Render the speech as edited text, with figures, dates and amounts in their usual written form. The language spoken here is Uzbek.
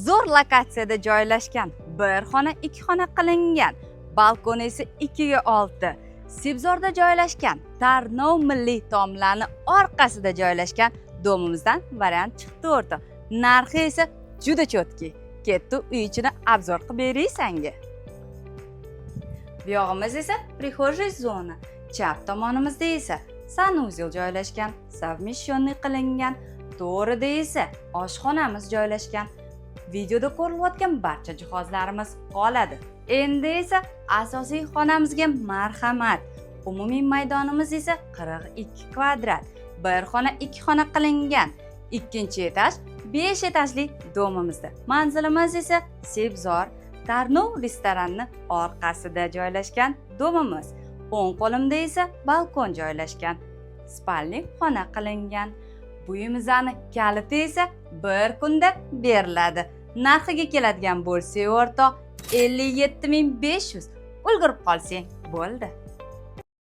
zo'r lokatsiyada joylashgan, bir xona, ikki xona qilingan, balkoni esa 2 ga 6. Sebzorda joylashgan, Tarnov milliy taomlarni orqasida joylashgan domimizdan variant chiqdi o'rtoq. Narxi esa juda cho'tki. Ketdi uy ichini obzor qilib beray senga. Bu yog'imiz esa prixожая zona. Chap tomonimizda esa sanuzel joylashgan, совмещенный qilingan, to'g'rida esa oshxonamiz joylashgan. Videoda ko'rilayotgan barcha jihozlarimiz qoladi. Endi esa asosiy xonamizga marhamat. Umumiy maydonimiz esa 42 kvadrat. Bir xona, ikki xona qilingan. Ikkinchi etaj 5 etajli domimizda. Manzilimiz esa Sebzor Tarnov restorani orqasida joylashgan domimiz. O'ng qo'limda esa balkon joylashgan. Spalnik xona qilingan. Bu uyimizni kaliti esa bir kunda beriladi. Narxiga keladigan bo'lsa o'rtoq 57.500. Ulgurib qolsang bo'ldi.